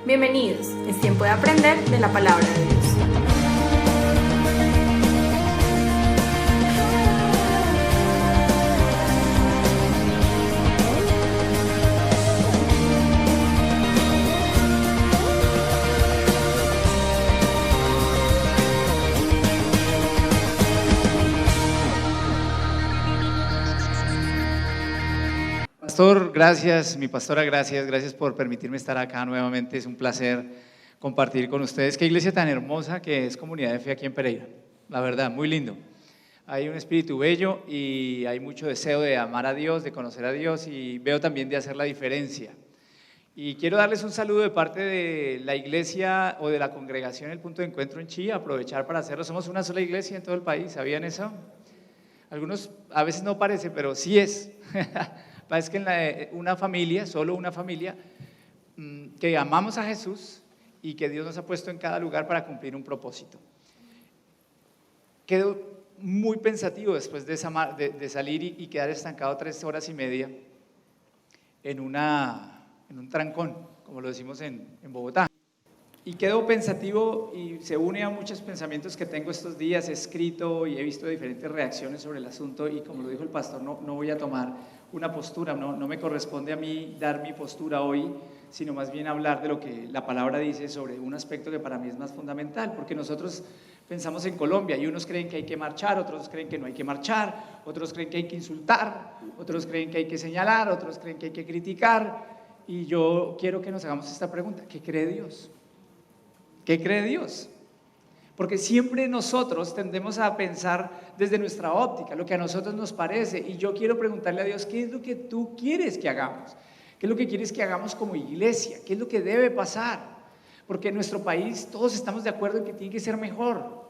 Bienvenidos, es tiempo de aprender de la palabra de Dios. Pastor, gracias, mi pastora, gracias por permitirme estar acá nuevamente, es un placer compartir con ustedes. Qué iglesia tan hermosa que es Comunidad de Fe aquí en Pereira, la verdad, muy lindo. Hay un espíritu bello y hay mucho deseo de amar a Dios, de conocer a Dios y veo también de hacer la diferencia. Y quiero darles un saludo de parte de la iglesia o de la congregación El Punto de Encuentro en Chía, aprovechar para hacerlo. Somos una sola iglesia en todo el país, ¿sabían eso? Algunos a veces no parece, pero sí es. Es que una familia, solo una familia, que amamos a Jesús y que Dios nos ha puesto en cada lugar para cumplir un propósito. Quedo muy pensativo después de salir y quedar estancado 3 horas y media en un trancón, como lo decimos en Bogotá. Y quedo pensativo y se une a muchos pensamientos que tengo estos días, he escrito y he visto diferentes reacciones sobre el asunto y como lo dijo el pastor, no voy a tomar una postura, no me corresponde a mí dar mi postura hoy, sino más bien hablar de lo que la palabra dice sobre un aspecto que para mí es más fundamental, porque nosotros pensamos en Colombia y unos creen que hay que marchar, otros creen que no hay que marchar, otros creen que hay que insultar, otros creen que hay que señalar, otros creen que hay que criticar, y yo quiero que nos hagamos esta pregunta: ¿qué cree Dios? ¿Qué cree Dios? Porque siempre nosotros tendemos a pensar desde nuestra óptica, lo que a nosotros nos parece, y yo quiero preguntarle a Dios, ¿qué es lo que tú quieres que hagamos? ¿Qué es lo que quieres que hagamos como iglesia? ¿Qué es lo que debe pasar? Porque en nuestro país todos estamos de acuerdo en que tiene que ser mejor.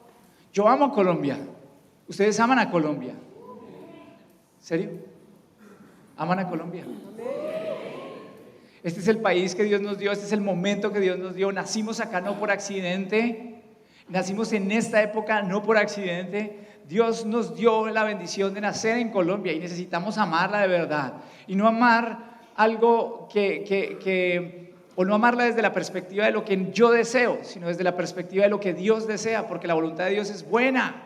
Yo amo a Colombia. ¿Ustedes aman a Colombia? ¿Serio? ¿Aman a Colombia? Este es el país que Dios nos dio, este es el momento que Dios nos dio. Nacimos acá no por accidente. Nacimos en esta época no por accidente. Dios nos dio la bendición de nacer en Colombia y necesitamos amarla de verdad y no amar algo o no amarla desde la perspectiva de lo que yo deseo, sino desde la perspectiva de lo que Dios desea, porque la voluntad de Dios es buena,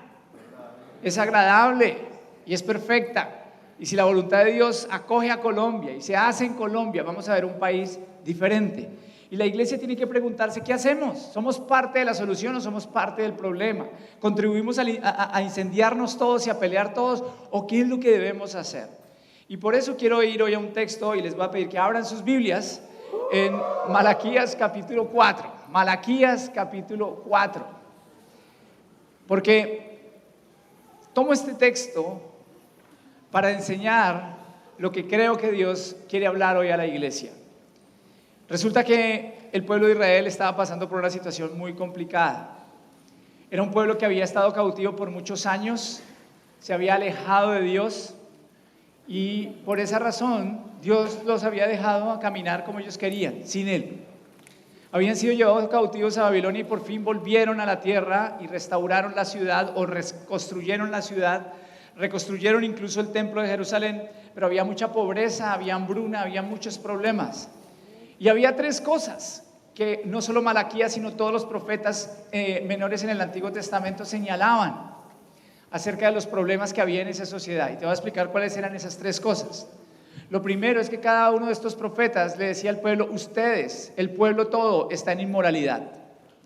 es agradable y es perfecta. Y si la voluntad de Dios acoge a Colombia y se hace en Colombia, vamos a ver un país diferente. Y la iglesia tiene que preguntarse, ¿qué hacemos? ¿Somos parte de la solución o somos parte del problema? ¿Contribuimos a incendiarnos todos y a pelear todos? ¿O qué es lo que debemos hacer? Y por eso quiero ir hoy a un texto y les voy a pedir que abran sus Biblias en Malaquías capítulo 4. Malaquías capítulo 4. Porque tomo este texto para enseñar lo que creo que Dios quiere hablar hoy a la iglesia. Resulta que el pueblo de Israel estaba pasando por una situación muy complicada. Era un pueblo que había estado cautivo por muchos años, se había alejado de Dios y por esa razón Dios los había dejado a caminar como ellos querían, sin Él. Habían sido llevados cautivos a Babilonia y por fin volvieron a la tierra y restauraron la ciudad o reconstruyeron la ciudad, reconstruyeron incluso el templo de Jerusalén, pero había mucha pobreza, había hambruna, había muchos problemas. Y había 3 cosas que no solo Malaquías, sino todos los profetas menores en el Antiguo Testamento señalaban acerca de los problemas que había en esa sociedad. Y te voy a explicar cuáles eran esas 3 cosas. Lo primero es que cada uno de estos profetas le decía al pueblo, ustedes, el pueblo todo, está en inmoralidad.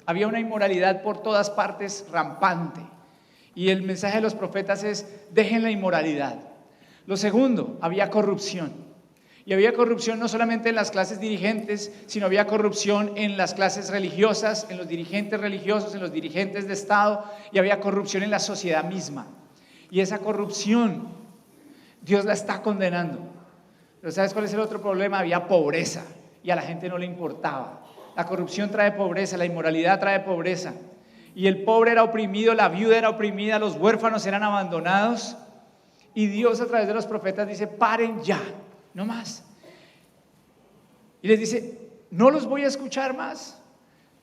Había una inmoralidad por todas partes rampante. Y el mensaje de los profetas es, dejen la inmoralidad. Lo segundo, había corrupción. Y había corrupción no solamente en las clases dirigentes, sino había corrupción en las clases religiosas, en los dirigentes religiosos, en los dirigentes de Estado, y había corrupción en la sociedad misma. Y esa corrupción, Dios la está condenando. Pero ¿sabes cuál es el otro problema? Había pobreza, y a la gente no le importaba. La corrupción trae pobreza, la inmoralidad trae pobreza. Y el pobre era oprimido, la viuda era oprimida, los huérfanos eran abandonados. Y Dios a través de los profetas dice, paren ya. No más. Y les dice, no los voy a escuchar más.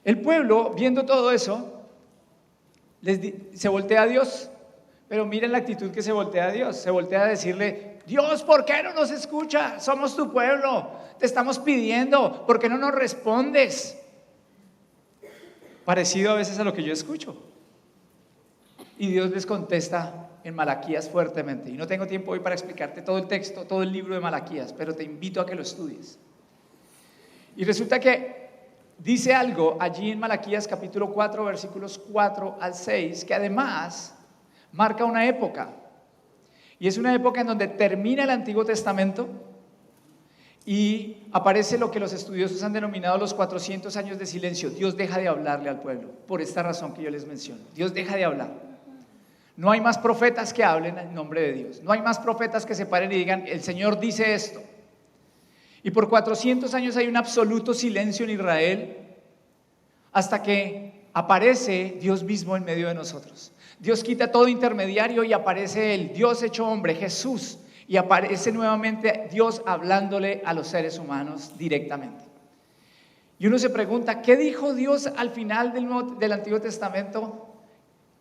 El pueblo, viendo todo eso, se voltea a Dios. Pero miren la actitud que se voltea a Dios. Se voltea a decirle, Dios, ¿por qué no nos escuchas? Somos tu pueblo, te estamos pidiendo, ¿por qué no nos respondes? parecido a veces a lo que yo escucho. Y Dios les contesta en Malaquías fuertemente. Y no tengo tiempo hoy para explicarte todo el texto, todo el libro de Malaquías, pero te invito a que lo estudies. Y resulta que dice algo allí en Malaquías capítulo 4, versículos 4 al 6, que además marca una época. Y es una época en donde termina el Antiguo Testamento y aparece lo que los estudiosos han denominado los 400 años de silencio. Dios deja de hablarle al pueblo, por esta razón que yo les menciono. Dios deja de hablar. No hay más profetas que hablen en nombre de Dios. No hay más profetas que se paren y digan, el Señor dice esto. Y por 400 años hay un absoluto silencio en Israel hasta que aparece Dios mismo en medio de nosotros. Dios quita todo intermediario y aparece el Dios hecho hombre, Jesús, y aparece nuevamente Dios hablándole a los seres humanos directamente. Y uno se pregunta, ¿qué dijo Dios al final del Antiguo Testamento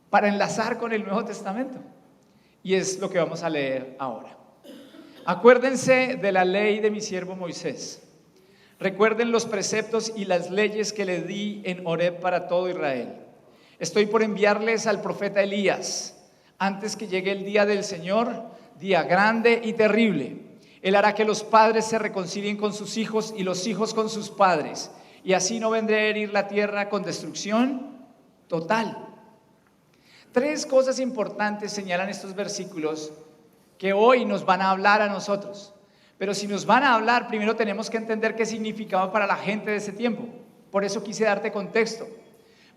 para enlazar con el Nuevo Testamento? Y es lo que vamos a leer ahora. Acuérdense de la ley de mi siervo Moisés. Recuerden los preceptos y las leyes que le di en Horeb para todo Israel. Estoy por enviarles al profeta Elías antes que llegue el día del Señor, día grande y terrible. Él hará que los padres se reconcilien con sus hijos y los hijos con sus padres, y así no vendré a herir la tierra con destrucción total. 3 cosas importantes señalan estos versículos que hoy nos van a hablar a nosotros. Pero si nos van a hablar, primero tenemos que entender qué significaba para la gente de ese tiempo. Por eso quise darte contexto.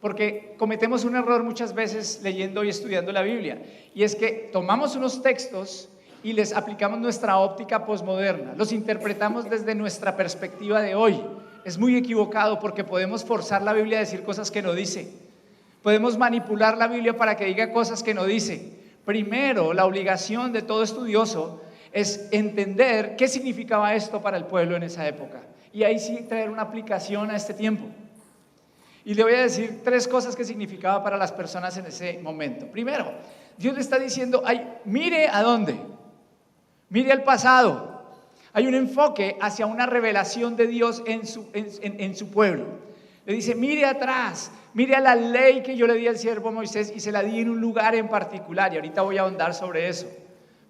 Porque cometemos un error muchas veces leyendo y estudiando la Biblia. Y es que tomamos unos textos y les aplicamos nuestra óptica posmoderna. Los interpretamos desde nuestra perspectiva de hoy. Es muy equivocado porque podemos forzar la Biblia a decir cosas que no dice. Podemos manipular la Biblia para que diga cosas que no dice. Primero, la obligación de todo estudioso es entender qué significaba esto para el pueblo en esa época. Y ahí sí traer una aplicación a este tiempo. Y le voy a decir 3 cosas que significaba para las personas en ese momento. Primero, Dios le está diciendo, mire a dónde, mire al pasado. Hay un enfoque hacia una revelación de Dios en su pueblo. Le dice, mire atrás, mire a la ley que yo le di al siervo Moisés y se la di en un lugar en particular. Y ahorita voy a ahondar sobre eso.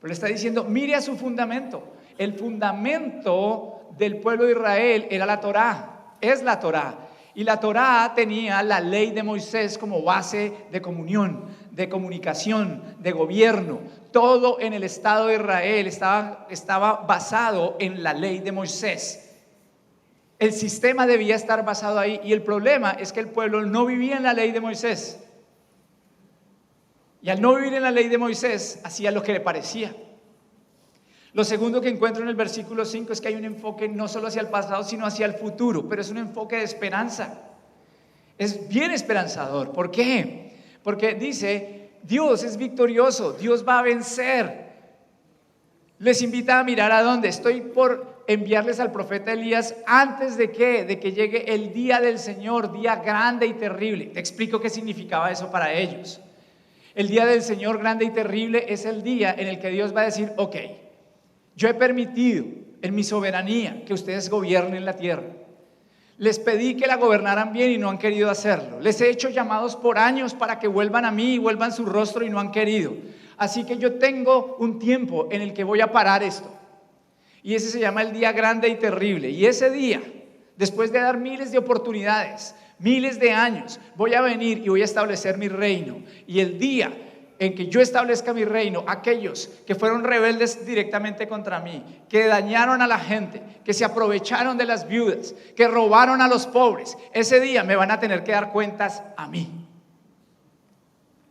Pero le está diciendo, mire a su fundamento. El fundamento del pueblo de Israel era la Torá, es la Torá. Y la Torá tenía la ley de Moisés como base de comunión, de comunicación, de gobierno. Todo en el Estado de Israel estaba basado en la ley de Moisés. El sistema debía estar basado ahí y el problema es que el pueblo no vivía en la ley de Moisés. Y al no vivir en la ley de Moisés, hacía lo que le parecía. Lo segundo que encuentro en el versículo 5 es que hay un enfoque no solo hacia el pasado, sino hacia el futuro, pero es un enfoque de esperanza. Es bien esperanzador. ¿Por qué? Porque dice, Dios es victorioso, Dios va a vencer. Les invita a mirar a dónde. Estoy por enviarles al profeta Elías antes de que llegue el día del Señor, día grande y terrible. Te explico qué significaba eso para ellos. El día del Señor grande y terrible es el día en el que Dios va a decir, ok, yo he permitido en mi soberanía que ustedes gobiernen la tierra. Les pedí que la gobernaran bien y no han querido hacerlo. Les he hecho llamados por años para que vuelvan a mí y vuelvan su rostro y no han querido. Así que yo tengo un tiempo en el que voy a parar esto. Y ese se llama el día grande y terrible. Y ese día, después de dar miles de oportunidades, miles de años, voy a venir y voy a establecer mi reino. Y el día en que yo establezca mi reino, aquellos que fueron rebeldes directamente contra mí, que dañaron a la gente, que se aprovecharon de las viudas, que robaron a los pobres, ese día me van a tener que dar cuentas a mí.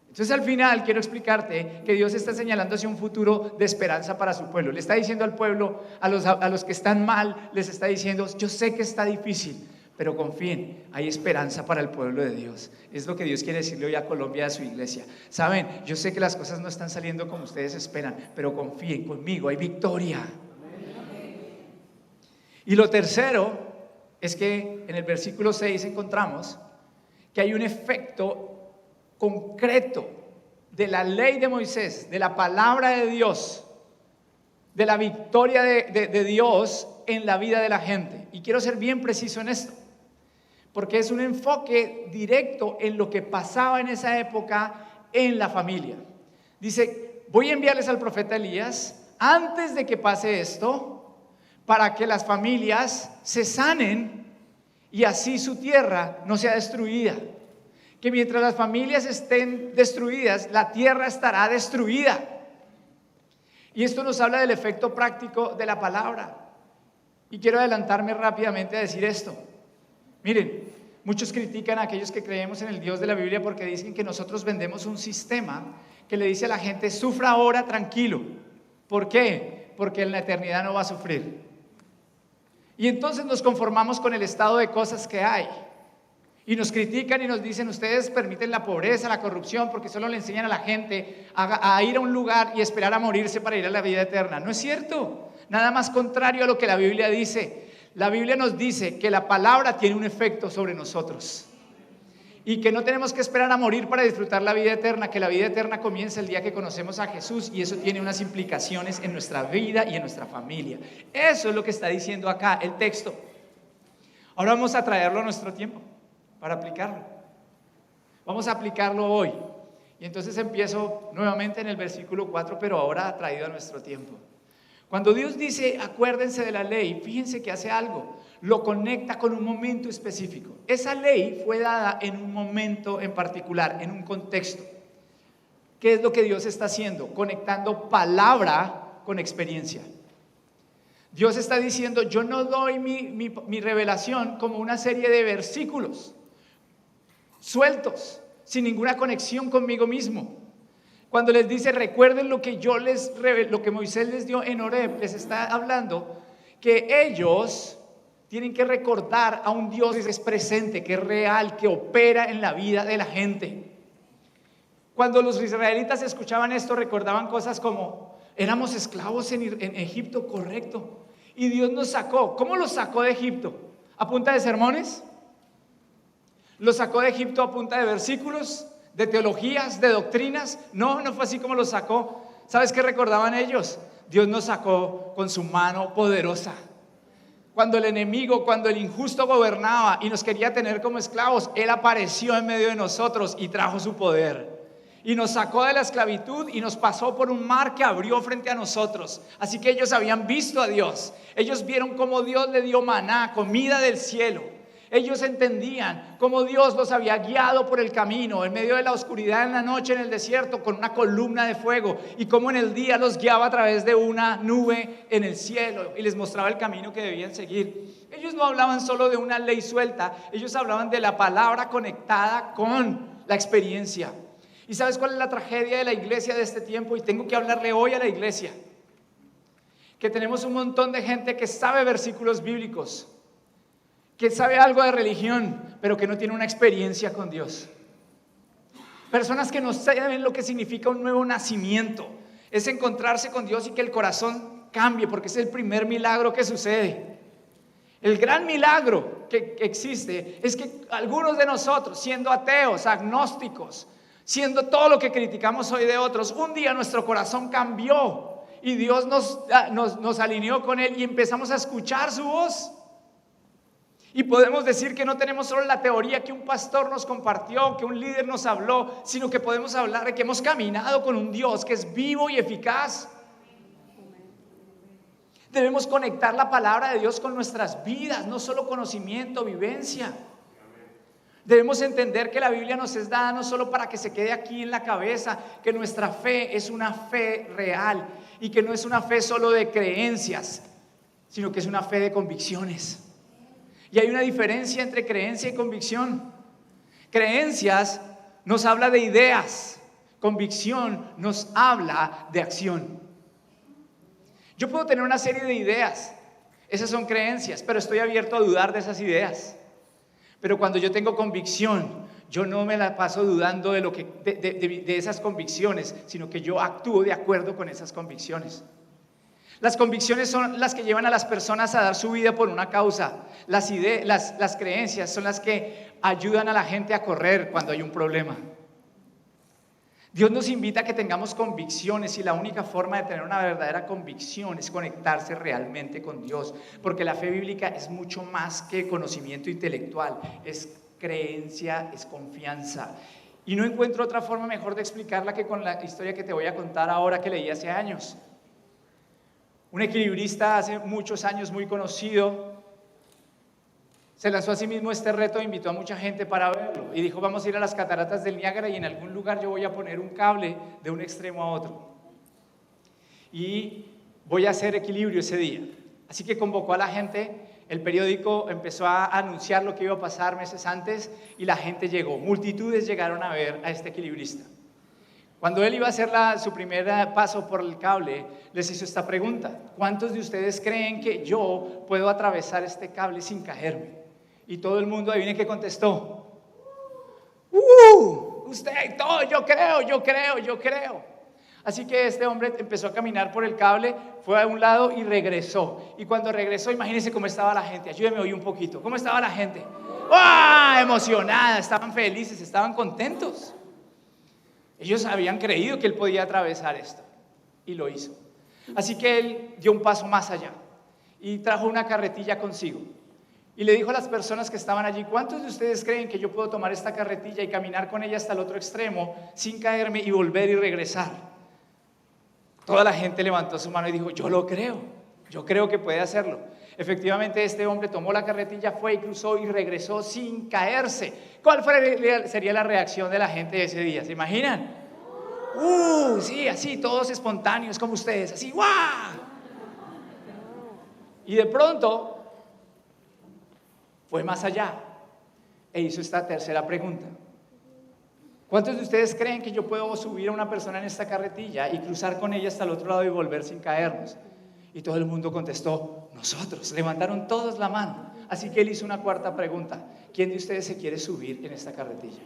Entonces al final quiero explicarte que Dios está señalando hacia un futuro de esperanza para su pueblo. Le está diciendo al pueblo, a los que están mal, les está diciendo, yo sé que está difícil, pero confíen, hay esperanza para el pueblo de Dios. Es lo que Dios quiere decirle hoy a Colombia, a su iglesia. Saben, yo sé que las cosas no están saliendo como ustedes esperan, pero confíen conmigo, hay victoria. Y lo tercero es que en el versículo 6 encontramos que hay un efecto concreto de la ley de Moisés, de la palabra de Dios, de la victoria de Dios en la vida de la gente. Y quiero ser bien preciso en esto. porque es un enfoque directo en lo que pasaba en esa época en la familia. Dice, voy a enviarles al profeta Elías antes de que pase esto, para que las familias se sanen y así su tierra no sea destruida. Que mientras las familias estén destruidas, la tierra estará destruida. Y esto nos habla del efecto práctico de la palabra. Y quiero adelantarme rápidamente a decir esto. Miren, muchos critican a aquellos que creemos en el Dios de la Biblia porque dicen que nosotros vendemos un sistema que le dice a la gente, sufra ahora tranquilo. ¿Por qué? Porque en la eternidad no va a sufrir. Y entonces nos conformamos con el estado de cosas que hay. Y nos critican y nos dicen, ustedes permiten la pobreza, la corrupción, porque solo le enseñan a la gente a ir a un lugar y esperar a morirse para ir a la vida eterna. No es cierto, nada más contrario a lo que la Biblia dice. La Biblia nos dice que la palabra tiene un efecto sobre nosotros y que no tenemos que esperar a morir para disfrutar la vida eterna, que la vida eterna comienza el día que conocemos a Jesús, y eso tiene unas implicaciones en nuestra vida y en nuestra familia. Eso es lo que está diciendo acá el texto. Ahora vamos a traerlo a nuestro tiempo para aplicarlo. Vamos a aplicarlo hoy. Y entonces empiezo nuevamente en el versículo 4, pero ahora traído a nuestro tiempo. Cuando Dios dice, acuérdense de la ley, fíjense que hace algo, lo conecta con un momento específico. Esa ley fue dada en un momento en particular, en un contexto. ¿Qué es lo que Dios está haciendo? Conectando palabra con experiencia. Dios está diciendo, yo no doy mi revelación como una serie de versículos sueltos, sin ninguna conexión conmigo mismo. Cuando les dice, recuerden lo que lo que Moisés les dio en Horeb, les está hablando que ellos tienen que recordar a un Dios que es presente, que es real, que opera en la vida de la gente. Cuando los israelitas escuchaban esto, recordaban cosas como, éramos esclavos en Egipto, correcto, y Dios nos sacó. ¿Cómo los sacó de Egipto? ¿A punta de sermones? ¿Los sacó de Egipto a punta de versículos, de teologías, de doctrinas? No, no fue así como los sacó. ¿Sabes qué recordaban ellos? Dios nos sacó con su mano poderosa. Cuando el enemigo, cuando el injusto gobernaba y nos quería tener como esclavos, Él apareció en medio de nosotros y trajo su poder. Y nos sacó de la esclavitud y nos pasó por un mar que abrió frente a nosotros. Así que ellos habían visto a Dios. Ellos vieron cómo Dios le dio maná, comida del cielo. Ellos entendían cómo Dios los había guiado por el camino, en medio de la oscuridad en la noche en el desierto, con una columna de fuego, y cómo en el día los guiaba a través de una nube en el cielo y les mostraba el camino que debían seguir. Ellos no hablaban solo de una ley suelta, ellos hablaban de la palabra conectada con la experiencia. ¿Y sabes cuál es la tragedia de la iglesia de este tiempo? Y tengo que hablarle hoy a la iglesia, que tenemos un montón de gente que sabe versículos bíblicos, que sabe algo de religión, pero que no tiene una experiencia con Dios. Personas que no saben lo que significa un nuevo nacimiento, es encontrarse con Dios y que el corazón cambie, porque es el primer milagro que sucede. El gran milagro que existe es que algunos de nosotros, siendo ateos, agnósticos, siendo todo lo que criticamos hoy de otros, un día nuestro corazón cambió y Dios nos alineó con Él y empezamos a escuchar su voz. Y podemos decir que no tenemos solo la teoría que un pastor nos compartió, que un líder nos habló, sino que podemos hablar de que hemos caminado con un Dios que es vivo y eficaz. Debemos conectar la palabra de Dios con nuestras vidas, no solo conocimiento, vivencia. Debemos entender que la Biblia nos es dada no solo para que se quede aquí en la cabeza, que nuestra fe es una fe real y que no es una fe solo de creencias, sino que es una fe de convicciones. Y hay una diferencia entre creencia y convicción. Creencias nos habla de ideas, convicción nos habla de acción. Yo puedo tener una serie de ideas, esas son creencias, pero estoy abierto a dudar de esas ideas. Pero cuando yo tengo convicción, yo no me la paso dudando de esas convicciones, sino que yo actúo de acuerdo con esas convicciones. Las convicciones son las que llevan a las personas a dar su vida por una causa. Las creencias son las que ayudan a la gente a correr cuando hay un problema. Dios nos invita a que tengamos convicciones y la única forma de tener una verdadera convicción es conectarse realmente con Dios, porque la fe bíblica es mucho más que conocimiento intelectual, es creencia, es confianza. Y no encuentro otra forma mejor de explicarla que con la historia que te voy a contar ahora que leí hace años. Un equilibrista hace muchos años muy conocido se lanzó a sí mismo este reto e invitó a mucha gente para verlo y dijo: vamos a ir a las cataratas del Niágara y en algún lugar yo voy a poner un cable de un extremo a otro y voy a hacer equilibrio ese día. Así que convocó a la gente, el periódico empezó a anunciar lo que iba a pasar meses antes y la gente llegó, multitudes llegaron a ver a este equilibrista. Cuando él iba a hacer su primer paso por el cable, les hizo esta pregunta: ¿cuántos de ustedes creen que yo puedo atravesar este cable sin caerme? Y todo el mundo, adivine qué contestó: usted, todo, yo creo. Así que este hombre empezó a caminar por el cable, fue a un lado y regresó. Y cuando regresó, imagínense cómo estaba la gente. Ayúdeme hoy un poquito. ¿Cómo estaba la gente? ¡Ah! Emocionada, estaban felices, estaban contentos. Ellos habían creído que él podía atravesar esto y lo hizo. Así que él dio un paso más allá y trajo una carretilla consigo. Y le dijo a las personas que estaban allí: ¿cuántos de ustedes creen que yo puedo tomar esta carretilla y caminar con ella hasta el otro extremo sin caerme y volver y regresar? Toda la gente levantó su mano y dijo: yo lo creo, yo creo que puede hacerlo. Efectivamente, este hombre tomó la carretilla, fue y cruzó y regresó sin caerse. ¿Cuál sería la reacción de la gente ese día? ¿Se imaginan? Sí, así, todos espontáneos como ustedes, así, ¡guau! Y de pronto fue más allá e hizo esta tercera pregunta: ¿cuántos de ustedes creen que yo puedo subir a una persona en esta carretilla y cruzar con ella hasta el otro lado y volver sin caernos? Y todo el mundo contestó: nosotros. Levantaron todos la mano. Así que él hizo una cuarta pregunta: ¿quién de ustedes se quiere subir en esta carretilla?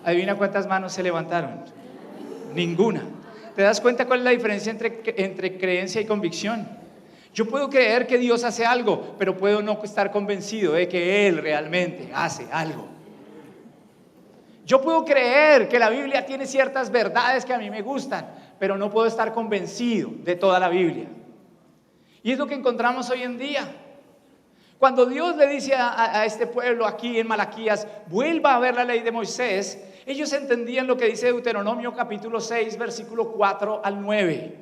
¿Adivina cuántas manos se levantaron? Ninguna. ¿Te das cuenta cuál es la diferencia entre creencia y convicción? Yo puedo creer que Dios hace algo, pero puedo no estar convencido de que Él realmente hace algo. Yo puedo creer que la Biblia tiene ciertas verdades que a mí me gustan, pero no puedo estar convencido de toda la Biblia. Y es lo que encontramos hoy en día. Cuando Dios le dice a este pueblo aquí en Malaquías: vuelva a ver la ley de Moisés, ellos entendían lo que dice Deuteronomio capítulo 6, versículo 4 al 9.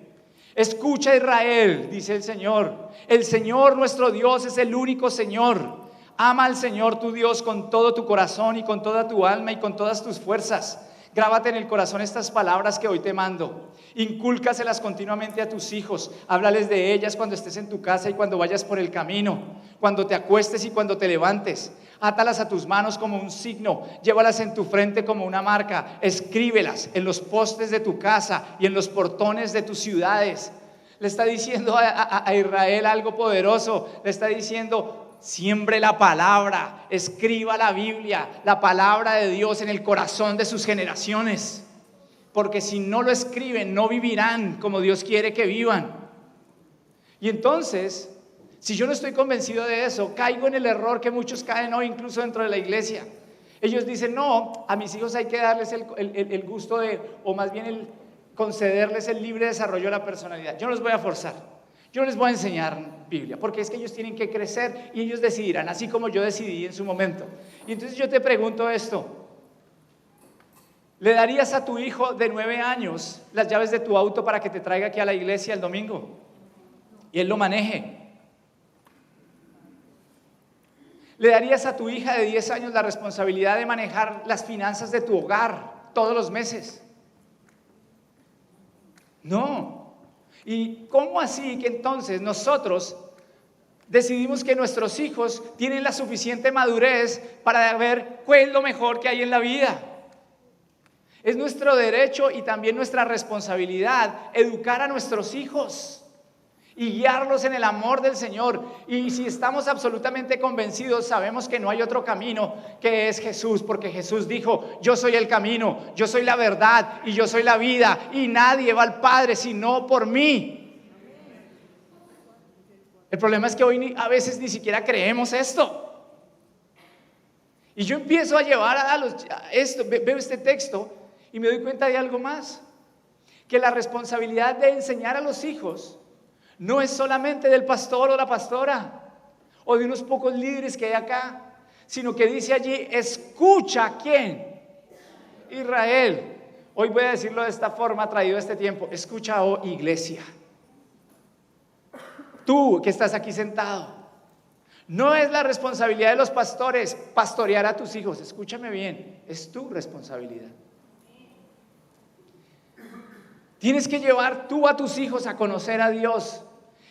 Escucha, Israel, dice el Señor nuestro Dios es el único Señor. Ama al Señor tu Dios con todo tu corazón y con toda tu alma y con todas tus fuerzas. Grábate en el corazón estas palabras que hoy te mando. Incúlcaselas continuamente a tus hijos. Háblales de ellas cuando estés en tu casa y cuando vayas por el camino, cuando te acuestes y cuando te levantes. Átalas a tus manos como un signo, llévalas en tu frente como una marca. Escríbelas en los postes de tu casa y en los portones de tus ciudades. Le está diciendo a Israel algo poderoso. Le está diciendo: siembre la palabra, escriba la Biblia, la palabra de Dios en el corazón de sus generaciones, porque si no lo escriben no vivirán como Dios quiere que vivan. Y entonces, si yo no estoy convencido de eso, caigo en el error que muchos caen hoy incluso dentro de la iglesia. Ellos dicen: no, a mis hijos hay que darles el gusto de, o más bien concederles el libre desarrollo de la personalidad. Yo no los voy a forzar. Yo no les voy a enseñar Biblia, porque es que ellos tienen que crecer y ellos decidirán, así como yo decidí en su momento. Y entonces yo te pregunto esto: ¿le darías a tu hijo de 9 años las llaves de tu auto para que te traiga aquí a la iglesia el domingo y él lo maneje? ¿Le darías a tu hija de 10 años la responsabilidad de manejar las finanzas de tu hogar todos los meses? No. ¿Y cómo así que entonces nosotros decidimos que nuestros hijos tienen la suficiente madurez para ver cuál es lo mejor que hay en la vida? Es nuestro derecho y también nuestra responsabilidad educar a nuestros hijos y guiarlos en el amor del Señor. Y si estamos absolutamente convencidos, sabemos que no hay otro camino que es Jesús, porque Jesús dijo: yo soy el camino, yo soy la verdad y yo soy la vida, y nadie va al Padre sino por mí. El problema es que hoy a veces ni siquiera creemos esto. Y yo empiezo a llevar veo este texto Y me doy cuenta de algo más, que la responsabilidad de enseñar a los hijos no es solamente del pastor o la pastora, o de unos pocos líderes que hay acá, sino que dice allí, escucha a quién, Israel. Hoy voy a decirlo de esta forma, traído a este tiempo, escucha, oh iglesia. Tú que estás aquí sentado, no es la responsabilidad de los pastores pastorear a tus hijos, escúchame bien, es tu responsabilidad. Tienes que llevar tú a tus hijos a conocer a Dios.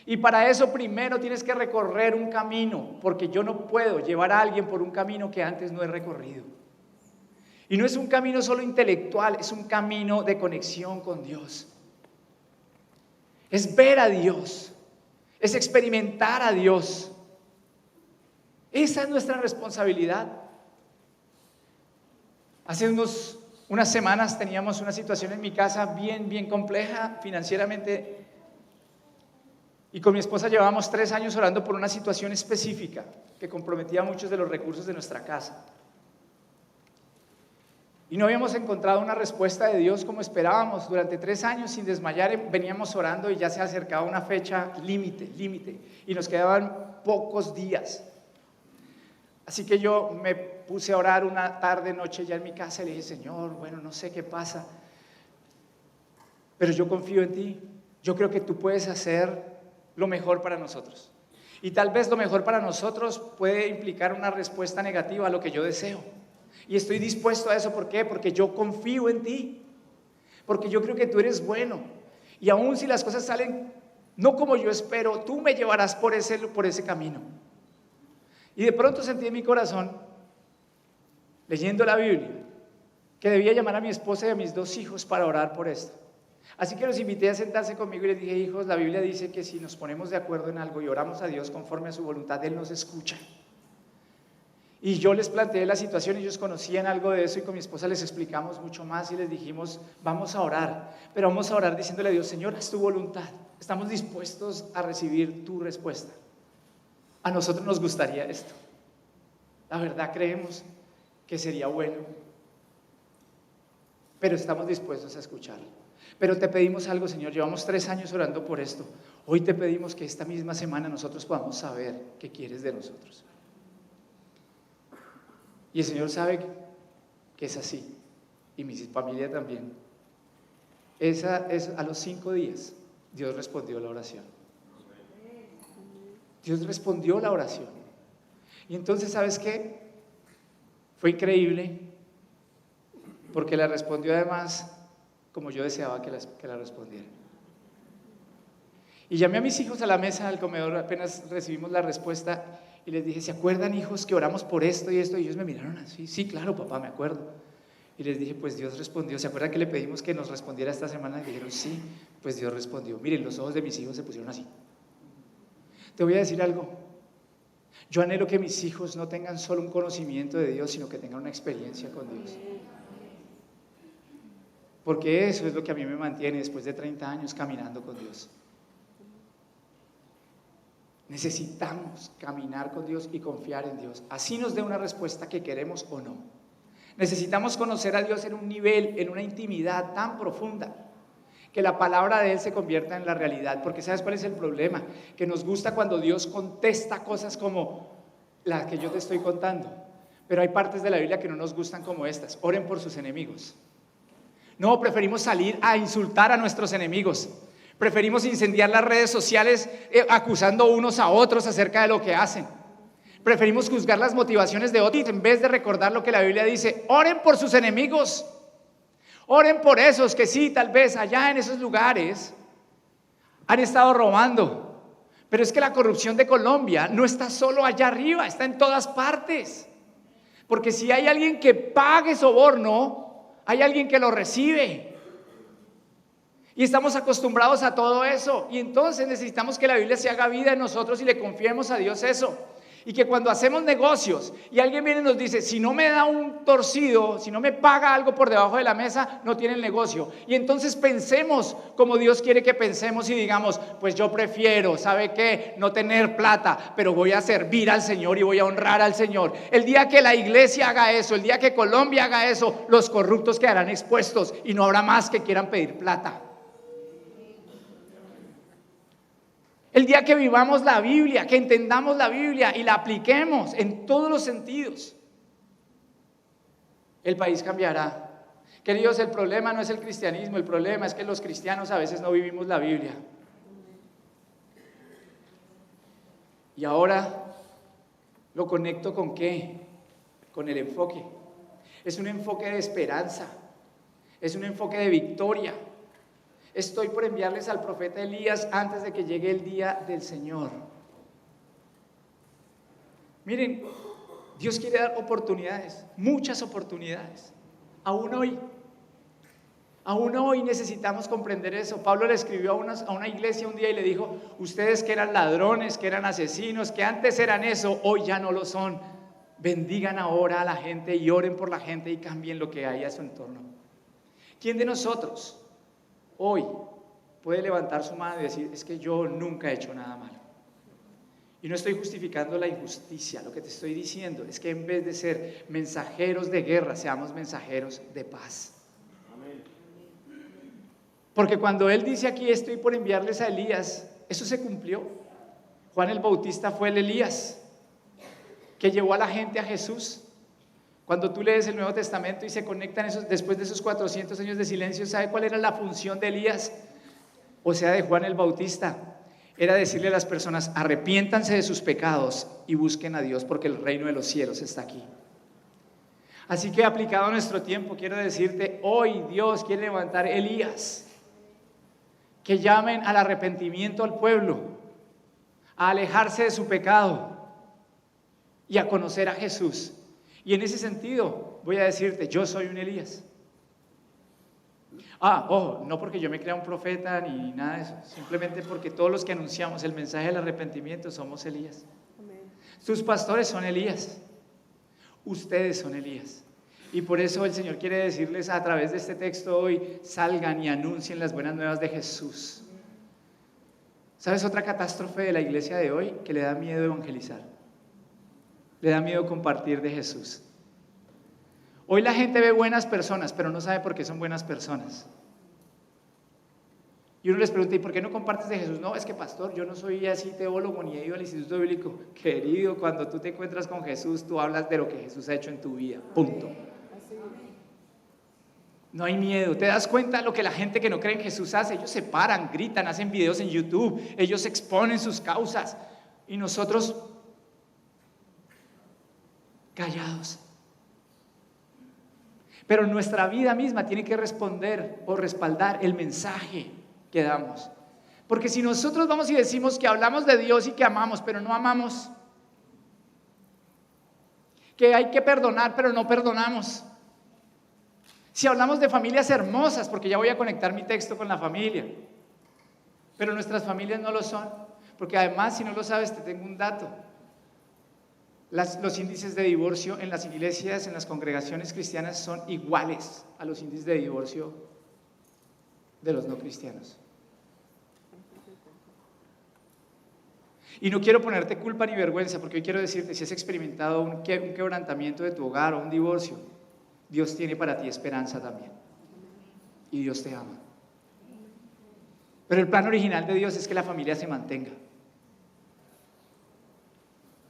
Y para eso primero tienes que recorrer un camino, porque yo no puedo llevar a alguien por un camino que antes no he recorrido. Y no es un camino solo intelectual, es un camino de conexión con Dios. Es ver a Dios, es experimentar a Dios. Esa es nuestra responsabilidad. Hace unas semanas teníamos una situación en mi casa bien compleja financieramente. Y con mi esposa llevábamos 3 años orando por una situación específica que comprometía muchos de los recursos de nuestra casa. Y no habíamos encontrado una respuesta de Dios como esperábamos. Durante 3 años sin desmayar veníamos orando y ya se acercaba una fecha límite. Y nos quedaban pocos días. Así que yo me puse a orar una tarde, noche ya en mi casa y le dije, Señor, bueno, no sé qué pasa, pero yo confío en ti. Yo creo que tú puedes hacer lo mejor para nosotros. Y tal vez lo mejor para nosotros puede implicar una respuesta negativa a lo que yo deseo. Y estoy dispuesto a eso. ¿Por qué? Porque yo confío en ti. Porque yo creo que tú eres bueno. Y aun si las cosas salen no como yo espero, tú me llevarás por ese camino. Y de pronto sentí en mi corazón, leyendo la Biblia, que debía llamar a mi esposa y a mis 2 hijos para orar por esto. Así que los invité a sentarse conmigo y les dije, hijos, la Biblia dice que si nos ponemos de acuerdo en algo y oramos a Dios conforme a su voluntad, Él nos escucha. Y yo les planteé la situación, ellos conocían algo de eso y con mi esposa les explicamos mucho más y les dijimos, vamos a orar, pero vamos a orar diciéndole a Dios, Señor, haz tu voluntad, estamos dispuestos a recibir tu respuesta. A nosotros nos gustaría esto, la verdad creemos que sería bueno, pero estamos dispuestos a escucharlo. Pero te pedimos algo, Señor, llevamos 3 años orando por esto, hoy te pedimos que esta misma semana nosotros podamos saber qué quieres de nosotros. Y el Señor sabe que es así, y mi familia también. A los 5 días, Dios respondió la oración. Dios respondió la oración. Y entonces, ¿sabes qué? Fue increíble, porque la respondió además como yo deseaba que la respondiera. Y llamé a mis hijos a la mesa del comedor, apenas recibimos la respuesta, y les dije, ¿se acuerdan, hijos, que oramos por esto y esto? Y ellos me miraron así, sí, claro, papá, me acuerdo. Y les dije, pues Dios respondió. ¿Se acuerdan que le pedimos que nos respondiera esta semana? Y dijeron, sí, pues Dios respondió. Miren, los ojos de mis hijos se pusieron así. Te voy a decir algo. Yo anhelo que mis hijos no tengan solo un conocimiento de Dios, sino que tengan una experiencia con Dios. Porque eso es lo que a mí me mantiene después de 30 años caminando con Dios. Necesitamos caminar con Dios y confiar en Dios. Así nos dé una respuesta que queremos o no. Necesitamos conocer a Dios en un nivel, en una intimidad tan profunda, que la palabra de Él se convierta en la realidad. Porque ¿sabes cuál es el problema? Que nos gusta cuando Dios contesta cosas como las que yo te estoy contando. Pero hay partes de la Biblia que no nos gustan como estas. Oren por sus enemigos. No, preferimos salir a insultar a nuestros enemigos. Preferimos incendiar las redes sociales acusando unos a otros acerca de lo que hacen. Preferimos juzgar las motivaciones de otros en vez de recordar lo que la Biblia dice. Oren por sus enemigos. Oren por esos que sí, tal vez allá en esos lugares han estado robando. Pero es que la corrupción de Colombia no está solo allá arriba, está en todas partes. Porque si hay alguien que pague soborno, hay alguien que lo recibe. Y estamos acostumbrados a todo eso. Y entonces necesitamos que la Biblia se haga vida en nosotros y le confiemos a Dios eso. Y que cuando hacemos negocios y alguien viene y nos dice, si no me da un torcido, si no me paga algo por debajo de la mesa, no tiene el negocio. Y entonces pensemos como Dios quiere que pensemos y digamos, pues yo prefiero, ¿sabe qué? No tener plata, pero voy a servir al Señor y voy a honrar al Señor. El día que la iglesia haga eso, el día que Colombia haga eso, los corruptos quedarán expuestos y no habrá más que quieran pedir plata. El día que vivamos la Biblia, que entendamos la Biblia y la apliquemos en todos los sentidos, el país cambiará. Queridos, el problema no es el cristianismo, el problema es que los cristianos a veces no vivimos la Biblia. Y ahora lo conecto ¿con qué? Con el enfoque. Es un enfoque de esperanza, es un enfoque de victoria. Estoy por enviarles al profeta Elías antes de que llegue el día del Señor. Miren, Dios quiere dar oportunidades, muchas oportunidades. Aún hoy necesitamos comprender eso. Pablo le escribió a una iglesia un día y le dijo, ustedes que eran ladrones, que eran asesinos, que antes eran eso, hoy ya no lo son. Bendigan ahora a la gente y oren por la gente y cambien lo que hay a su entorno. ¿Quién de nosotros hoy puede levantar su mano y decir, es que yo nunca he hecho nada malo? Y no estoy justificando la injusticia, lo que te estoy diciendo es que en vez de ser mensajeros de guerra, seamos mensajeros de paz. Porque cuando él dice aquí, estoy por enviarles a Elías, eso se cumplió. Juan el Bautista fue el Elías que llevó a la gente a Jesús. Cuando tú lees el Nuevo Testamento y se conectan después de esos 400 años de silencio, ¿sabe cuál era la función de Elías? O sea, de Juan el Bautista. Era decirle a las personas, arrepiéntanse de sus pecados y busquen a Dios porque el reino de los cielos está aquí. Así que aplicado a nuestro tiempo, quiero decirte, hoy Dios quiere levantar Elías que llamen al arrepentimiento al pueblo, a alejarse de su pecado y a conocer a Jesús. Y en ese sentido voy a decirte, yo soy un Elías. Ojo, no porque yo me crea un profeta ni nada de eso, simplemente porque todos los que anunciamos el mensaje del arrepentimiento somos Elías. Sus pastores son Elías, ustedes son Elías. Y por eso el Señor quiere decirles a través de este texto hoy, salgan y anuncien las buenas nuevas de Jesús. ¿Sabes otra catástrofe de la iglesia de hoy? Que le da miedo evangelizar. Le da miedo compartir de Jesús. Hoy la gente ve buenas personas, pero no sabe por qué son buenas personas. Y uno les pregunta, ¿y por qué no compartes de Jesús? No, es que pastor, yo no soy así teólogo ni he ido al instituto bíblico. Querido, cuando tú te encuentras con Jesús, tú hablas de lo que Jesús ha hecho en tu vida, punto. No hay miedo. ¿Te das cuenta de lo que la gente que no cree en Jesús hace? Ellos se paran, gritan, hacen videos en YouTube, ellos exponen sus causas y nosotros callados. Pero nuestra vida misma tiene que responder o respaldar el mensaje que damos. Porque si nosotros vamos y decimos que hablamos de Dios y que amamos, pero no amamos, que hay que perdonar, pero no perdonamos, si hablamos de familias hermosas, porque ya voy a conectar mi texto con la familia, pero nuestras familias no lo son, porque además, si no lo sabes, te tengo un dato. Los índices de divorcio en las iglesias, en las congregaciones cristianas son iguales a los índices de divorcio de los no cristianos. Y no quiero ponerte culpa ni vergüenza, porque hoy quiero decirte, si has experimentado un quebrantamiento de tu hogar o un divorcio, Dios tiene para ti esperanza también. Y Dios te ama. Pero el plan original de Dios es que la familia se mantenga.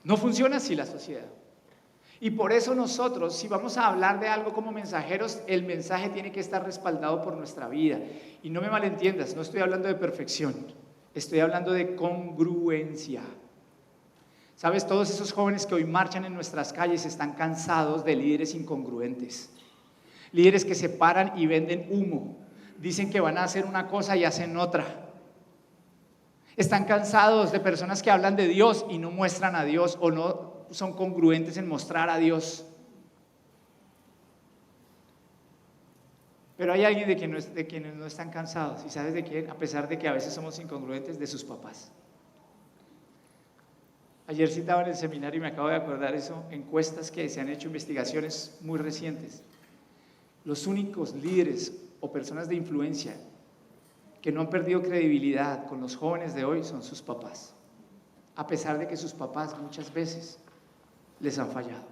No funciona así la sociedad. Y por eso nosotros, si vamos a hablar de algo como mensajeros, el mensaje tiene que estar respaldado por nuestra vida. Y no me malentiendas, no estoy hablando de perfección, estoy hablando de congruencia. ¿Sabes? Todos esos jóvenes que hoy marchan en nuestras calles están cansados de líderes incongruentes. Líderes que se paran y venden humo. Dicen que van a hacer una cosa y hacen otra. Están cansados de personas que hablan de Dios y no muestran a Dios o no son congruentes en mostrar a Dios. Pero hay alguien de quienes no están cansados. ¿Y sabes de quién? A pesar de que a veces somos incongruentes, de sus papás. Ayer citaba en el seminario y me acabo de acordar eso, encuestas que se han hecho, investigaciones muy recientes. Los únicos líderes o personas de influencia que no han perdido credibilidad con los jóvenes de hoy son sus papás, a pesar de que sus papás muchas veces les han fallado.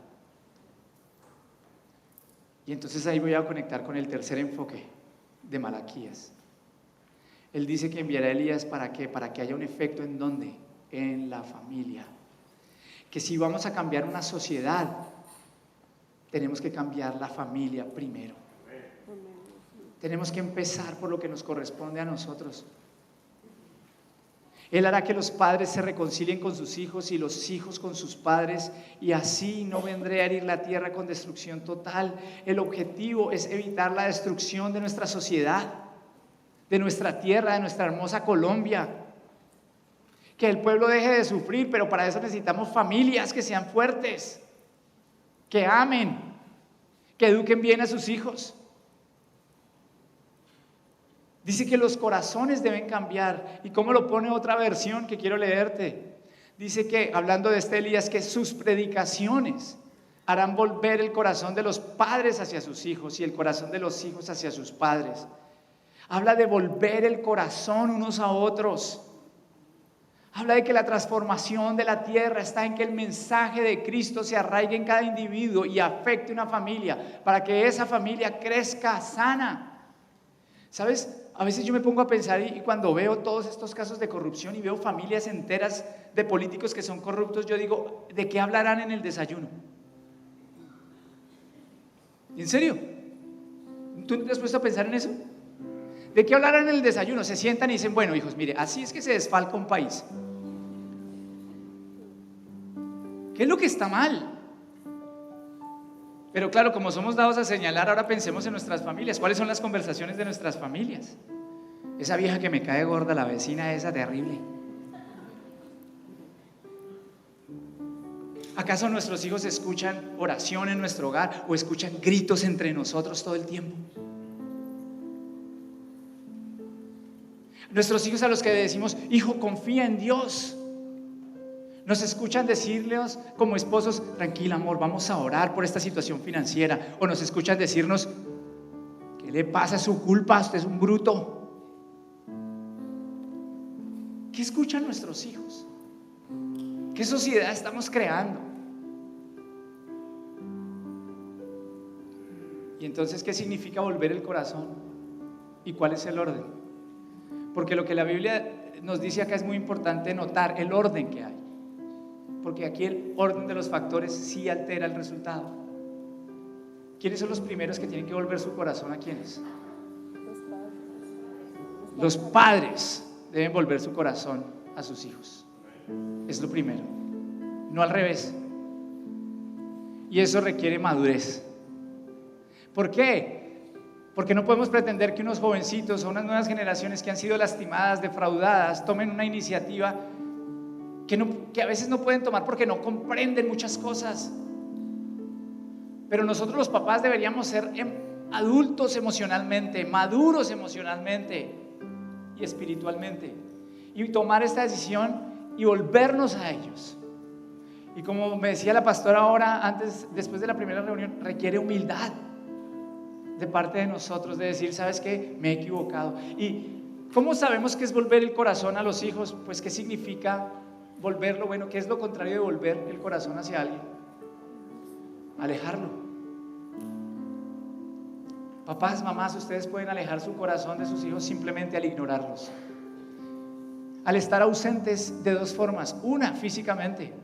Y entonces ahí voy a conectar con el tercer enfoque de Malaquías. Él dice que enviará a Elías ¿para qué? Para que haya un efecto ¿en dónde? En la familia. Que si vamos a cambiar una sociedad, tenemos que cambiar la familia primero. Tenemos que empezar por lo que nos corresponde a nosotros. Él hará que los padres se reconcilien con sus hijos y los hijos con sus padres, y así no vendré a herir la tierra con destrucción total. El objetivo es evitar la destrucción de nuestra sociedad, de nuestra tierra, de nuestra hermosa Colombia. Que el pueblo deje de sufrir, pero para eso necesitamos familias que sean fuertes, que amen, que eduquen bien a sus hijos. Dice que los corazones deben cambiar. ¿Y cómo lo pone otra versión que quiero leerte? Dice que, hablando de este Elías, que sus predicaciones harán volver el corazón de los padres hacia sus hijos y el corazón de los hijos hacia sus padres. Habla de volver el corazón unos a otros. Habla de que la transformación de la tierra está en que el mensaje de Cristo se arraigue en cada individuo y afecte una familia, para que esa familia crezca sana. ¿Sabes? A veces yo me pongo a pensar y cuando veo todos estos casos de corrupción y veo familias enteras de políticos que son corruptos, yo digo, ¿de qué hablarán en el desayuno? ¿En serio? ¿Tú no te has puesto a pensar en eso? ¿De qué hablarán en el desayuno? Se sientan y dicen, bueno, hijos, mire, así es que se desfalca un país. ¿Qué es lo que está mal? Pero claro, como somos dados a señalar, ahora pensemos en nuestras familias. ¿Cuáles son las conversaciones de nuestras familias? Esa vieja que me cae gorda, la vecina esa terrible. ¿Acaso nuestros hijos escuchan oración en nuestro hogar o escuchan gritos entre nosotros todo el tiempo? Nuestros hijos a los que decimos, hijo, confía en Dios, nos escuchan decirles como esposos, tranquila amor, vamos a orar por esta situación financiera. O nos escuchan decirnos, ¿qué le pasa? Es su culpa, usted es un bruto. ¿Qué escuchan nuestros hijos? ¿Qué sociedad estamos creando? Y entonces, ¿qué significa volver el corazón? ¿Y cuál es el orden? Porque lo que la Biblia nos dice acá es muy importante notar el orden que hay. Porque aquí el orden de los factores sí altera el resultado. ¿Quiénes son los primeros que tienen que volver su corazón a quiénes? Los padres deben volver su corazón a sus hijos. Es lo primero, no al revés. Y eso requiere madurez. ¿Por qué? Porque no podemos pretender que unos jovencitos o unas nuevas generaciones que han sido lastimadas, defraudadas, tomen una iniciativa que a veces no pueden tomar porque no comprenden muchas cosas. Pero nosotros los papás deberíamos ser adultos emocionalmente, maduros emocionalmente y espiritualmente, y tomar esta decisión y volvernos a ellos. Y como me decía la pastora ahora, después de la primera reunión, requiere humildad de parte de nosotros, de decir, ¿sabes qué? Me he equivocado. ¿Y cómo sabemos qué es volver el corazón a los hijos? Pues, ¿qué significa volverlo? Bueno, ¿qué es lo contrario de volver el corazón hacia alguien? Alejarlo. Papás, mamás, ustedes pueden alejar su corazón de sus hijos simplemente al ignorarlos, al estar ausentes de dos formas. Una, físicamente.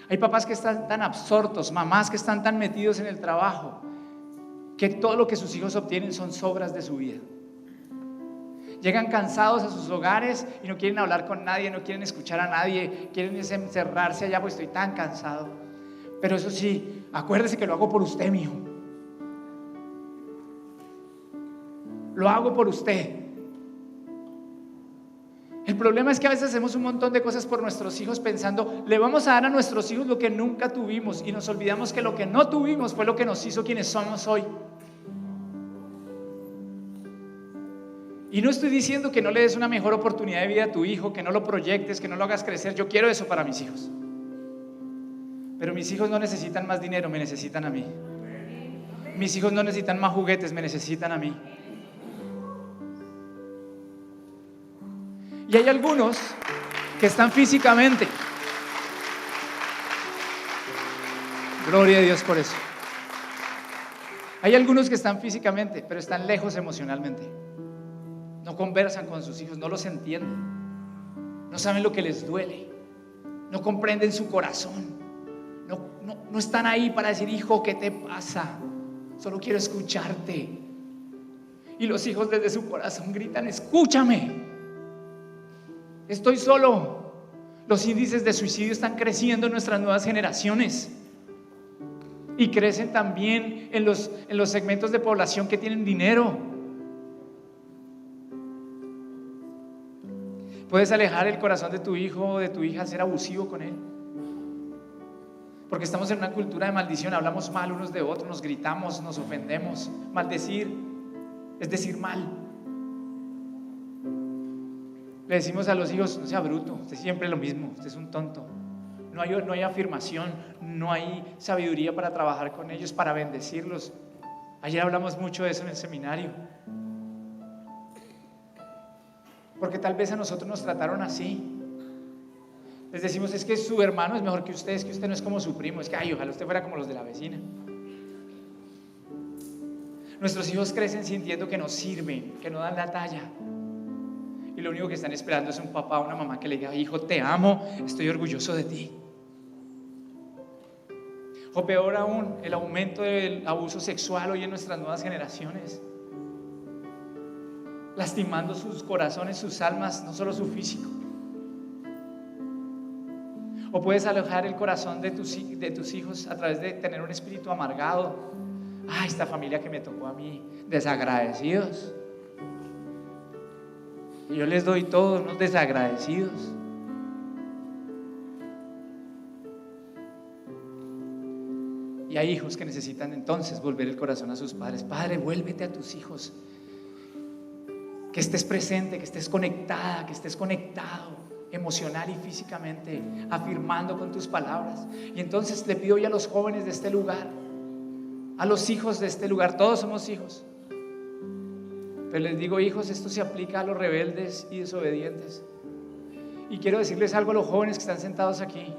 Hay papás que están tan absortos, mamás que están tan metidos en el trabajo, que todo lo que sus hijos obtienen son sobras de su vida. Llegan cansados a sus hogares y no quieren hablar con nadie, no quieren escuchar a nadie, quieren encerrarse allá porque estoy tan cansado. Pero eso sí, acuérdese que lo hago por usted, mijo. Lo hago por usted. El problema es que a veces hacemos un montón de cosas por nuestros hijos pensando, le vamos a dar a nuestros hijos lo que nunca tuvimos, y nos olvidamos que lo que no tuvimos fue lo que nos hizo quienes somos hoy. Y no estoy diciendo que no le des una mejor oportunidad de vida a tu hijo, que no lo proyectes, que no lo hagas crecer. Yo quiero eso para mis hijos. Pero mis hijos no necesitan más dinero, me necesitan a mí. Mis hijos no necesitan más juguetes, me necesitan a mí. Y hay algunos que están físicamente. Gloria a Dios por eso. Hay algunos que están físicamente, pero están lejos emocionalmente. No conversan con sus hijos, no los entienden. No saben lo que les duele. No comprenden su corazón. No están ahí para decir: hijo, ¿qué te pasa? Solo quiero escucharte. Y los hijos desde su corazón gritan: escúchame, estoy solo. Los índices de suicidio están creciendo en nuestras nuevas generaciones. Y crecen también en los segmentos de población que tienen dinero. Puedes alejar el corazón de tu hijo o de tu hija, ser abusivo con él. Porque estamos en una cultura de maldición, hablamos mal unos de otros, nos gritamos, nos ofendemos. Maldecir es decir mal. Le decimos a los hijos: no sea bruto, usted es siempre lo mismo, usted es un tonto. No hay afirmación, no hay sabiduría para trabajar con ellos, para bendecirlos. Ayer hablamos mucho de eso en el seminario. Porque tal vez a nosotros nos trataron así. Les decimos: es que su hermano es mejor que usted no es como su primo, es que ay, ojalá usted fuera como los de la vecina. Nuestros hijos crecen sintiendo que no sirven, que no dan la talla. Y lo único que están esperando es un papá o una mamá que le diga: hijo, te amo, estoy orgulloso de ti. O peor aún, el aumento del abuso sexual hoy en nuestras nuevas generaciones, lastimando sus corazones, sus almas, no solo su físico. O puedes alejar el corazón de tus hijos a través de tener un espíritu amargado. Esta familia que me tocó a mí, desagradecidos. Y yo les doy todo, unos desagradecidos. Y hay hijos que necesitan entonces volver el corazón a sus padres. Padre, vuélvete a tus hijos. Que estés presente, que estés conectada, que estés conectado emocional y físicamente, afirmando con tus palabras. Y entonces le pido hoy a los jóvenes de este lugar, a los hijos de este lugar, todos somos hijos, pero les digo: hijos, esto se aplica a los rebeldes y desobedientes. Y quiero decirles algo a los jóvenes que están sentados aquí: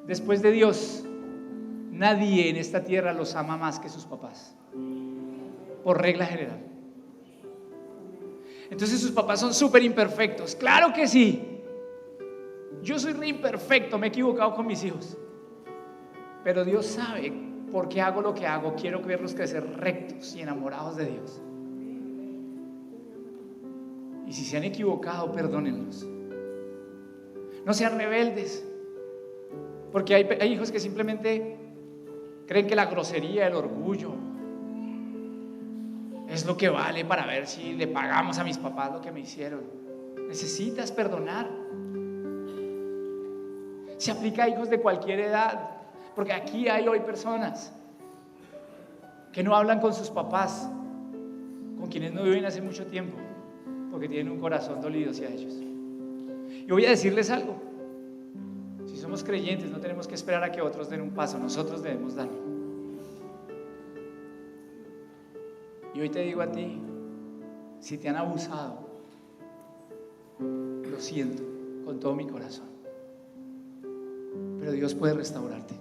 después de Dios, nadie en esta tierra los ama más que sus papás, por regla general. Entonces sus papás son súper imperfectos. Claro que sí. Yo soy re imperfecto, me he equivocado con mis hijos. Pero Dios sabe por qué hago lo que hago. Quiero verlos crecer rectos y enamorados de Dios. Y si se han equivocado, perdónenlos. No sean rebeldes. Porque hay hijos que simplemente creen que la grosería, el orgullo es lo que vale para ver si le pagamos a mis papás lo que me hicieron. Necesitas perdonar. Se aplica a hijos de cualquier edad, porque aquí hay hoy personas que no hablan con sus papás, con quienes no viven hace mucho tiempo, porque tienen un corazón dolido hacia ellos. Y voy a decirles algo: si somos creyentes, no tenemos que esperar a que otros den un paso, nosotros debemos darlo. Y hoy te digo a ti: si te han abusado, lo siento con todo mi corazón, pero Dios puede restaurarte.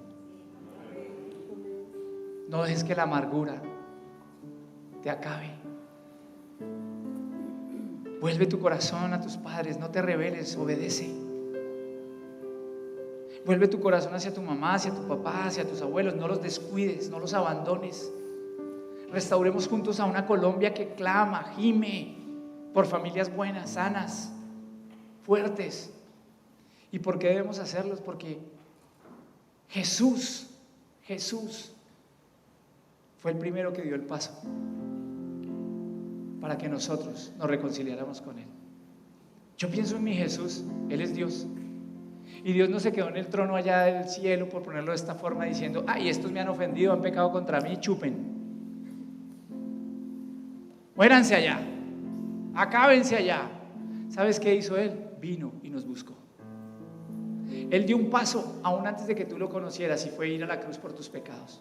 No dejes que la amargura te acabe. Vuelve tu corazón a tus padres, no te rebeles, obedece. Vuelve tu corazón hacia tu mamá, hacia tu papá, hacia tus abuelos, no los descuides, no los abandones. Restauremos juntos a una Colombia que clama, gime por familias buenas, sanas, fuertes. ¿Y por qué debemos hacerlos? Porque Jesús fue el primero que dio el paso para que nosotros nos reconciliáramos con Él. Yo pienso en mi Jesús, Él es Dios. Y Dios no se quedó en el trono allá del cielo, por ponerlo de esta forma, diciendo: estos me han ofendido, han pecado contra mí, chupen. Muéranse allá, acábense allá. ¿Sabes qué hizo Él? Vino y nos buscó. Él dio un paso aún antes de que tú lo conocieras y fue ir a la cruz por tus pecados.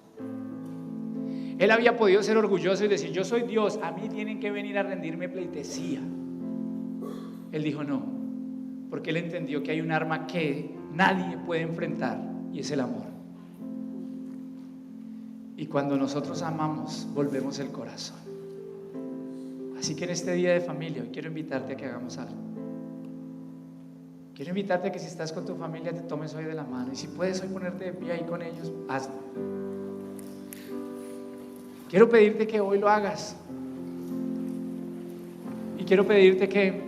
Él había podido ser orgulloso y decir: yo soy Dios, a mí tienen que venir a rendirme pleitesía. Él dijo no, porque él entendió que hay un arma que nadie puede enfrentar y es el amor. Y cuando nosotros amamos, volvemos el corazón. Así que en este día de familia hoy quiero invitarte a que hagamos algo. Quiero invitarte a que si estás con tu familia te tomes hoy de la mano, y si puedes hoy ponerte de pie ahí con ellos, hazlo. Quiero pedirte que hoy lo hagas, y quiero pedirte que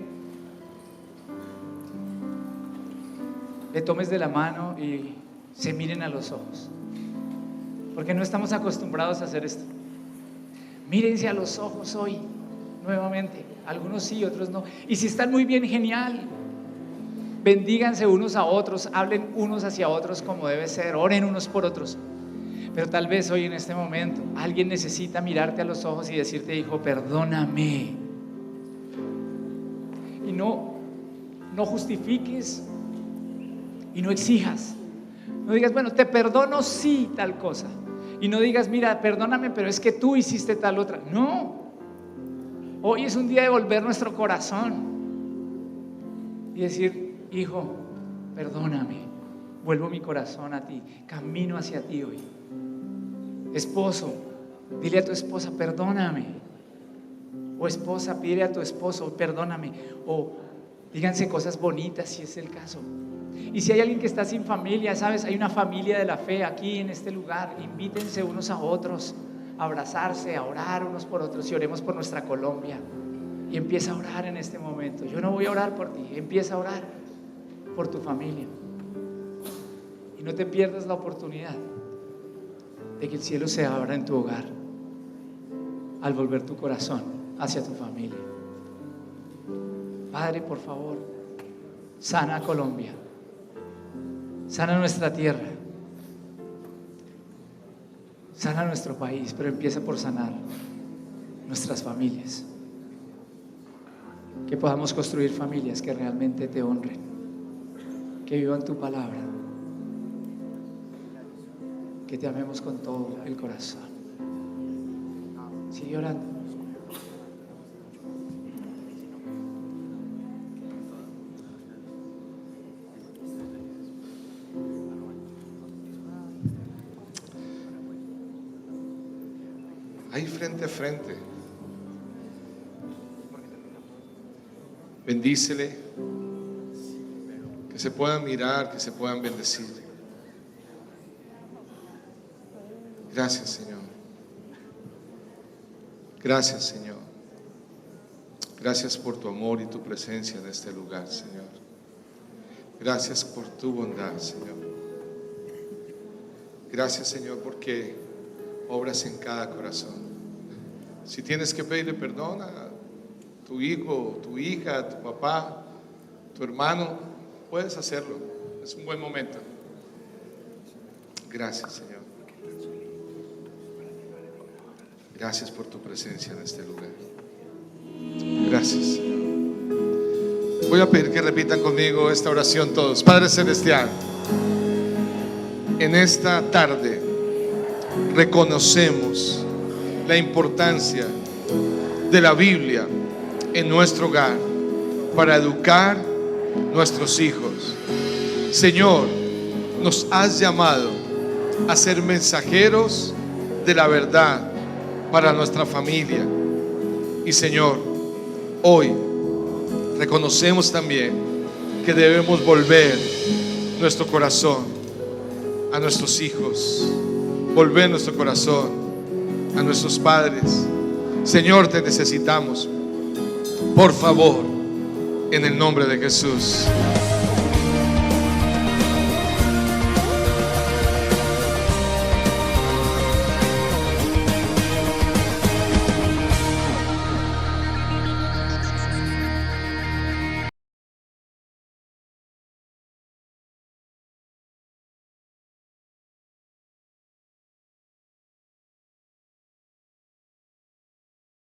le tomes de la mano y se miren a los ojos, porque no estamos acostumbrados a hacer esto. Mírense a los ojos hoy nuevamente, algunos sí, otros no, y si están muy bien, genial. Bendíganse unos a otros, hablen unos hacia otros como debe ser, oren unos por otros. Pero tal vez hoy en este momento alguien necesita mirarte a los ojos y decirte: hijo, perdóname. Y no justifiques y no exijas. No digas: bueno, te perdono sí tal cosa. Y no digas: mira, perdóname, pero es que tú hiciste tal otra. No. Hoy es un día de volver nuestro corazón y decir: hijo, perdóname, vuelvo mi corazón a ti, camino hacia ti hoy. Esposo, dile a tu esposa: perdóname. O esposa, pídele a tu esposo: perdóname. O díganse cosas bonitas si es el caso. Y si hay alguien que está sin familia, sabes, hay una familia de la fe aquí en este lugar. Invítense unos a otros a abrazarse, a orar unos por otros, y oremos por nuestra Colombia. Y empieza a orar en este momento. Yo no voy a orar por ti, empieza a orar por tu familia, y no te pierdas la oportunidad de que el cielo se abra en tu hogar al volver tu corazón hacia tu familia. Padre, por favor, sana a Colombia, sana nuestra tierra, sana nuestro país, pero empieza por sanar nuestras familias, que podamos construir familias que realmente te honren, que vivan tu palabra, que te amemos con todo el corazón. Sigue orando. Ahí frente a frente, bendícele. Que se puedan mirar, que se puedan bendecir. Gracias, Señor. Gracias, Señor. Gracias por tu amor y tu presencia en este lugar, Señor. Gracias por tu bondad, Señor. Gracias, Señor, porque obras en cada corazón. Si tienes que pedirle perdón a tu hijo, tu hija, tu papá, tu hermano, puedes hacerlo, es un buen momento. Gracias, Señor. Gracias por tu presencia en este lugar. Gracias. Voy a pedir que repitan conmigo esta oración todos. Padre Celestial, en esta tarde reconocemos la importancia de la Biblia en nuestro hogar para educar nuestros hijos. Señor, nos has llamado a ser mensajeros de la verdad para nuestra familia. Y Señor, hoy reconocemos también que debemos volver nuestro corazón a nuestros hijos, volver nuestro corazón a nuestros padres. Señor, te necesitamos. Por favor, en el nombre de Jesús.